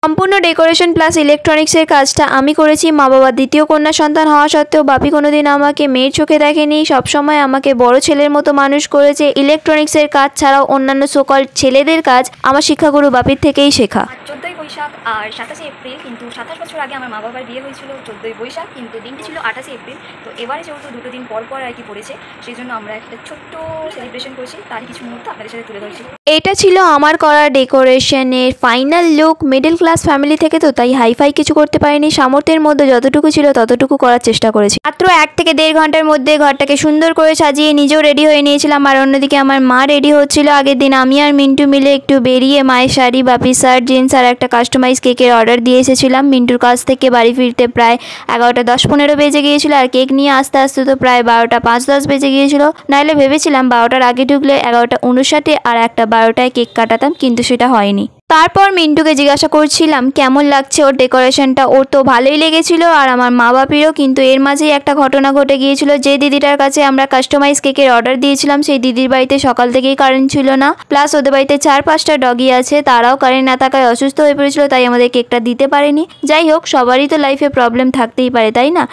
সম্পূর্ণ decoration plus ইলেকট্রনিক্সের কাজটা আমি করেছি। মা বাবার দ্বিতীয় কন্যা সন্তান হওয়া সত্ত্বেও বাপি কোনোদিন আমাকে মেয়ের চোখে দেখেনি, সবসময় আমাকে বড় ছেলের মতো মানুষ করেছে। ইলেকট্রনিক্সের কাজ ছাড়াও অন্যান্য সকল ছেলেদের কাজ আমার শিক্ষাগুরু বাপির থেকেই শেখা। 14ই বৈশাখ আর 27শে এপ্রিল, কিন্তু 27 বছর আগে আমার মা বাবার বিয়ে হয়েছিল 14ই বৈশাখ, কিন্তু দিনটি ছিল 28শে এপ্রিল। তো এবারে যেহেতু দুটো দিন পর পর আর কি পড়েছে, সেই জন্য আমরা একটা ছোট্ট সেলিব্রেশন করছি, তারই কিছু মুহূর্ত আপনাদের সাথে তুলে ধরছি। এটা ছিল আমার করা ডেকোরেশনের final look. Middle class family থেকে তো তাই হাইফাই কিছু করতে পারিনি, সামর্থ্যের মধ্যে যতটুকু ছিল ততটুকু করার চেষ্টা করেছি। মাত্র 1 থেকে 1.5 ঘন্টার মধ্যে ঘরটাকে সুন্দর করে সাজিয়ে নিজেও রেডি হয়ে নিয়েছিলাম, আর অন্যদিকে আমার মা রেডি হচ্ছিল। আগের দিন আমি আর মিন্টু মিলে একটু বেরিয়ে মায়ের শাড়ি, বাপির শার্ট, জিন্স আর একটা কাস্টমাইজ কেকের অর্ডার দিয়ে এসেছিলাম। মিন্টুর কাছ থেকে বাড়ি ফিরতে প্রায় 11টা 10-15 বেজে গিয়েছিল, আর কেক নিয়ে আস্তে আস্তে তো প্রায় 12টা 5-10 বেজে গিয়েছিল। নাহলে ভেবেছিলাম 12টার আগে ঢুকলে 11টা 59 আর একটা 12টায় কেক কাটাতাম, কিন্তু সেটা হয়নি। তারপর মিন্টুকে জিজ্ঞাসা করছিলাম কেমন লাগছে ওর ডেকোরেশনটা। ওর তো ভালোই লেগেছিল, আর আমার মা বাপিরও। কিন্তু এর মাঝেই একটা ঘটনা ঘটে গিয়েছিল। যে দিদিটার কাছে আমরা কাস্টমাইজ কেকের অর্ডার দিয়েছিলাম, সেই দিদির বাড়িতে সকাল থেকেই কারেন্ট ছিল না, প্লাস ওদের বাড়িতে 4-5টা ডগি আছে, তারাও কারেন্ট না থাকায় অসুস্থ হয়ে পড়েছিল, তাই আমাদের কেকটা দিতে পারেনি। যাই হোক, সবারই তো লাইফে প্রবলেম থাকতেই পারে, তাই না?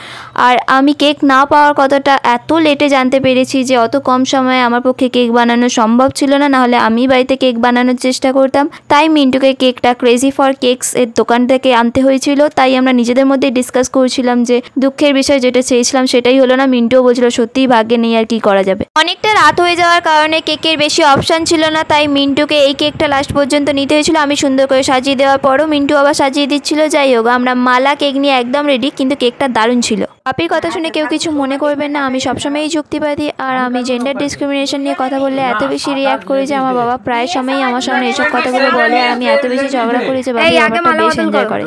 আর আমি কেক না পাওয়ার কথাটা এত লেটে জানতে পেরেছি যে অত কম সময়ে আমার পক্ষে কেক বানানো সম্ভব ছিল না, নাহলে আমি বাড়িতে কেক বানানোর চেষ্টা করতাম। তাই মিন্টুকে কেকটা ক্রেজি ফর কেকস এর দোকান থেকে আনতে হয়েছিল। তাই আমরা নিজেদের মধ্যে ডিসকাস করছিলাম যে দুঃখের বিষয়, যেটা চেয়েছিলাম সেটাই হলো না। মিন্টুও বলছিল সত্যিই ভাগ্যে নেই, আর কি করা যাবে। অনেকটা রাত হয়ে যাওয়ার কারণে কেকের বেশি অপশান ছিল না, তাই মিন্টুকে এই কেকটা লাস্ট পর্যন্ত নিতে হয়েছিল। আমি সুন্দর করে সাজিয়ে দেওয়ার পরও মিন্টু আবার সাজিয়ে দিচ্ছিল। যাই হোক, আমরা মালা কেক নিয়ে একদম রেডি, কিন্তু কেকটা দারুণ ছিল। বাপির কথা শুনে কেউ কিছু মনে করবেন না, আমি সবসময়ই যুক্তিবাদী, আর আমি জেন্ডার ডিসক্রিমিনেশন নিয়ে কথা বললে এত বেশি রিয়াক্ট করি যে আমার বাবা প্রায় সময়ই আমার সামনে এসব কথাগুলো বলে, আর আমি এত বেশি ঝগড়া করি যে বাবা আমারটা বেশ এনজয় করে।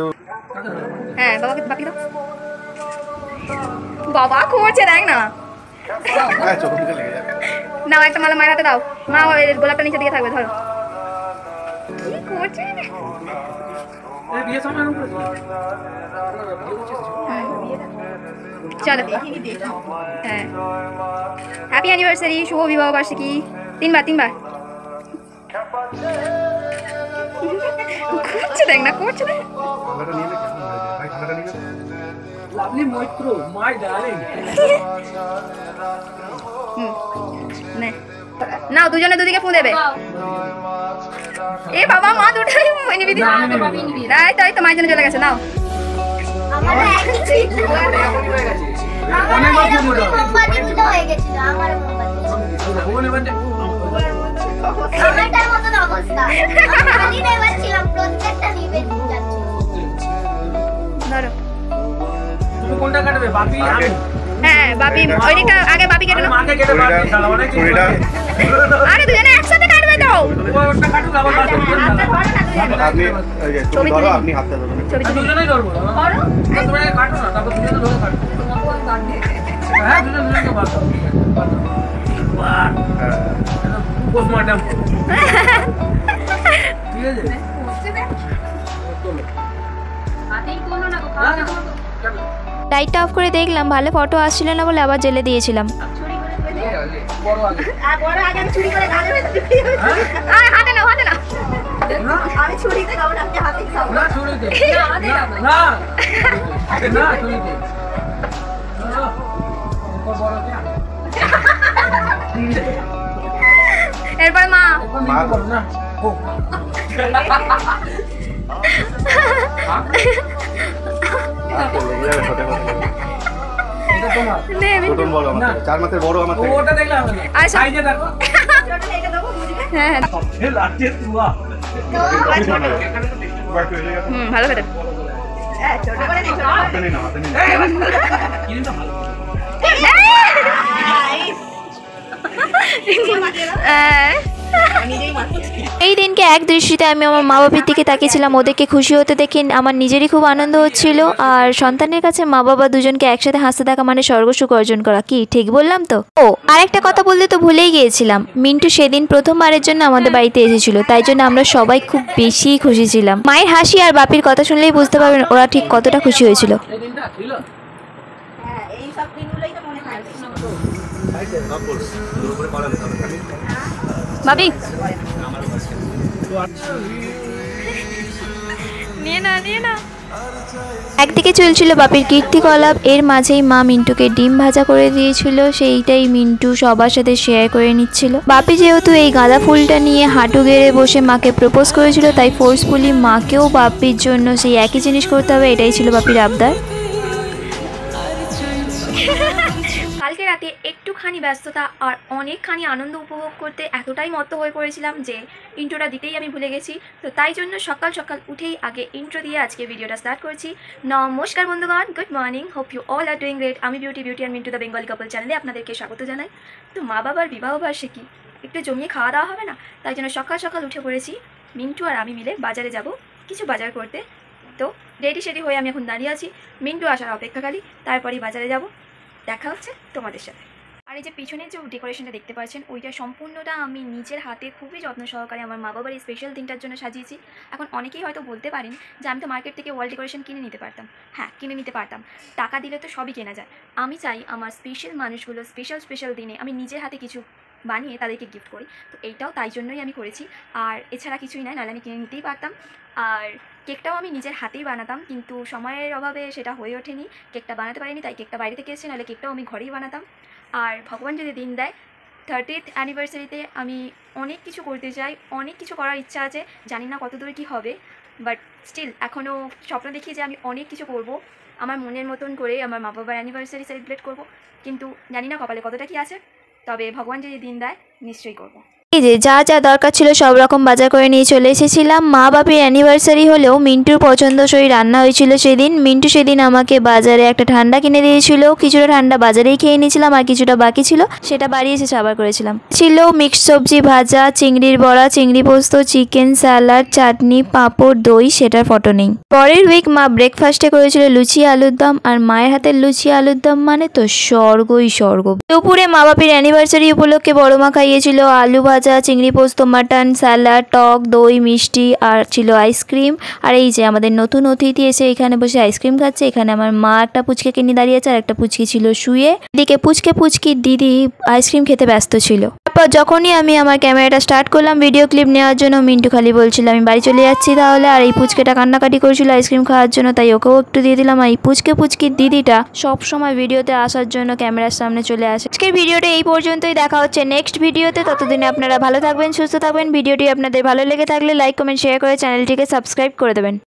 হ্যাঁ, বাবাকে বাকি দাও। বাবা করছে, দেখ না। নাও একটা মালা মায়ের হাতে দাও। মা গোলাপটা নিচে দিকে থাকবে, ধরো। কি করছে? চলো, হ্যাঁ, হ্যাপি অ্যানিভার্সারি, শুভ বিবাহ বার্ষিকী। 3 বার করছে, দেখ না, করছে দেখ। Lovely Moitro, my darling. নাও, দুজনে দুদিকে ফু দেবে। এ বাবা, মা দুটোই নিবি দি। তাই তো মায়ের জন্য চলে গেছে। নাও, ধরো। কোনটা কাটবে, বাপি? হ্যাঁ, বাপি ওই দিকটা আগে, বাপি কেটে নাও। মাকে কেটে বাপি শালা অনেক কিছু। আরে দুজনে একসাথে কাটবে তো। ওটা কাটুক আবার কাটুক। আপনি ছবি ধরো, আপনি হাতটা ধরুন। ছবি দুজনেই ধরবো। ধরো। তোমরা কাটো না, তারপর দুজনে ধরে কাটো। হ্যাঁ, দুজনে বাদ দাও। বাহ। পোস্টমর্টম। ঠিক আছে? হাতেই কোলো না, খাওয়া না। লাইটটা অফ করে দেখলাম ভালো ফটো আসছিল না বলে আবার জেলে দিয়েছিলাম। হাতে নাও, হাতে নাও। আমি ছুরিতে খাবো না, আপনি হাতে খাবো। না, ছুরিতে। না, না, ছুরিতে। এরপর মা। মা করো না। চার মাসের বড় আমার থেকে। ওটা দেখলাম না। সাইজে দেখো। হ্যাঁ, সবচেয়ে লাস্টে তুয়া। ভালো করে। ছোট করে দিই, ছোট করে দিই। কিন্তু ভালো। এই দিনকে এক দৃষ্টিতে আমি আমার মা বাবার দিকে তাকিয়েছিলাম। ওদেরকে খুশি হতে দেখে আমার নিজেরই খুব আনন্দ হচ্ছিল। আর সন্তানের কাছে মা বাবা দুজনকে একসাথে হাসতে দেখা মানে স্বর্গসুখ অর্জন করা। কি ঠিক বললাম তো? ও আরেকটা কথা বলতে তো ভুলেই গিয়েছিলাম, মিন্টু সেদিন প্রথমবারের জন্য আমাদের বাড়িতে এসেছিল, তাই জন্য আমরা সবাই খুব বেশি খুশি ছিলাম। মায়ের হাসি আর বাপির কথা শুনলেই বুঝতে পারবেন ওরা ঠিক কতটা খুশি হয়েছিল। বাপি নিয়ে না নিয়ে না। একদিকে চলছিল বাপির কীর্তিকলাপ, এর মাঝেই মা মিন্টুকে ডিম ভাজা করে দিয়েছিল, সেইটাই মিন্টু সবার সাথে শেয়ার করে নিচ্ছিল। বাপি যেহেতু এই গাঁদা ফুলটা নিয়ে হাঁটু গেড়ে বসে মাকে প্রপোজ করেছিল, তাই ফোর্সফুলি মাকেও বাপির জন্য সেই একই জিনিস করতে হবে, এটাই ছিল বাপির আবদার। কালকে রাতে একটুখানি ব্যস্ততা আর অনেকখানি আনন্দ উপভোগ করতে এতটাই মত্ত হয়ে পড়েছিলাম যে ইন্ট্রোটা দিতেই আমি ভুলে গেছি। তো তাই জন্য সকাল সকাল উঠেই আগে ইন্ট্রো দিয়ে আজকে ভিডিওটা স্টার্ট করছি। নমস্কার বন্ধুগণ, good morning, hope you all are doing great. আমি Beauty and Mintu the Bengali couple চ্যানেলে আপনাদেরকে স্বাগত জানাই। তো মা বাবার বিবাহবার্ষিকী, একটু জমিয়ে খাওয়া দাওয়া হবে না, তাই জন্য সকাল সকাল উঠে পড়েছি। মিন্টু আর আমি মিলে বাজারে যাব কিছু বাজার করতে। তো রেডি হয়ে আমি এখন দাঁড়িয়ে আছি, মিন্টু আসার অপেক্ষাকারী, তারপরেই বাজারে যাব। দেখা হচ্ছে তোমাদের সাথে। আর এই যে পিছনের যে ডেকোরেশনটা দেখতে পাচ্ছেন, ওইটা সম্পূর্ণটা আমি নিজের হাতে খুবই যত্ন সহকারে আমার মা বাবার এই স্পেশাল দিনটার জন্য সাজিয়েছি। এখন অনেকেই হয়তো বলতে পারেন যে আমি তো মার্কেট থেকে ওয়াল ডেকোরেশন কিনে নিতে পারতাম। হ্যাঁ, কিনে নিতে পারতাম, টাকা দিলে তো সবই কেনা যায়। আমি চাই আমার স্পেশাল মানুষগুলো স্পেশাল দিনে আমি নিজের হাতে কিছু বানিয়ে তাদেরকে গিফট করি। তো এইটাও তাই জন্যই আমি করেছি, আর এছাড়া কিছুই নয়, নাহলে আমি কিনে নিতেই পারতাম। আর কেকটাও আমি নিজের হাতেই বানাতাম, কিন্তু সময়ের অভাবে সেটা হয়ে ওঠেনি, কেকটা বানাতে পারিনি, তাই কেকটা বাইরে থেকে এসেছে, নাহলে কেকটাও আমি ঘরেই বানাতাম। আর ভগবান যদি দিন দেয়, 30th অ্যানিভার্সারিতে আমি অনেক কিছু করতে চাই, অনেক কিছু করার ইচ্ছা আছে, জানি না কত দূরে কী হবে, বাট স্টিল এখনও স্বপ্ন দেখি যে আমি অনেক কিছু করব আমার মনের মতন করে, আমার মা বাবার অ্যানিভার্সারি সেলিব্রেট করব, কিন্তু জানি না কপালে কতটা কী আছে, তবে ভগবান যদি দিন দেয় নিশ্চয়ই করব। এই যে যা যা দরকার ছিল সব রকম বাজার করে নিয়ে চলে এসেছিলাম। মা বাপির অ্যানিভার্সারি হলেও মিন্টুর পছন্দসই রান্না হয়েছিল সেদিন। মিন্টু সেদিন আমাকে বাজারে একটা ঠান্ডা কিনে দিয়েছিল, কিছুটা ঠান্ডা বাজারেই খেয়ে নিয়েছিলাম, আর কিছুটা বাকি ছিল সেটা বাড়ি এসে সাবার করেছিলাম। ছিল মিক্সড সবজি ভাজা, চিংড়ির বড়া, চিংড়ি পোস্ত, চিকেন, স্যালাড, চাটনি, পাঁপড়, দই, সেটার ফটো নেই। পরের উইক মা ব্রেকফাস্টে করেছিল লুচি আলুর দম, আর মায়ের হাতের লুচি আলুর দম মানে তো স্বর্গই স্বর্গ। দুপুরে মা বাপির অ্যানিভার্সারি উপলক্ষে বড় মা খাইয়েছিল আলু ভাজা, চিংড়ি পোস্ত, মাটন, স্যালাড, টক দই, মিষ্টি, আর ছিল আইসক্রিম। আর এই যে আমাদের নতুন অতিথি এসে এখানে বসে আইসক্রিম খাচ্ছে। এখানে আমার মা একটা পুচকে নিয়ে দাঁড়িয়ে আছে, আর একটা পুচকি ছিল শুয়ে। এদিকে পুচকির দিদি আইসক্রিম খেতে ব্যস্ত ছিল। তারপর যখনই আমি আমার ক্যামেরাটা স্টার্ট করলাম ভিডিও ক্লিপ নেওয়ার জন্য, মিন্টু খালি বলছিল আমি বাড়ি চলে যাচ্ছি তাহলে, আর এই পুচকেটা কান্নাকাটি করেছিল আইসক্রিম খাওয়ার জন্য, তাই ওকেও একটু দিয়ে দিলাম। এই পুচকির দিদিটা সব সময় ভিডিওতে আসার জন্য ক্যামেরার সামনে চলে আসে। আজকের ভিডিওটা এই পর্যন্তই, দেখা হচ্ছে নেক্সট ভিডিওতে। ততদিনে আপনারা ভালো থাকবেন, সুস্থ থাকবেন। ভিডিওটি আপনাদের ভালো লেগে থাকলে লাইক, কমেন্ট, শেয়ার করে চ্যানেলটিকে সাবস্ক্রাইব করে দেবেন।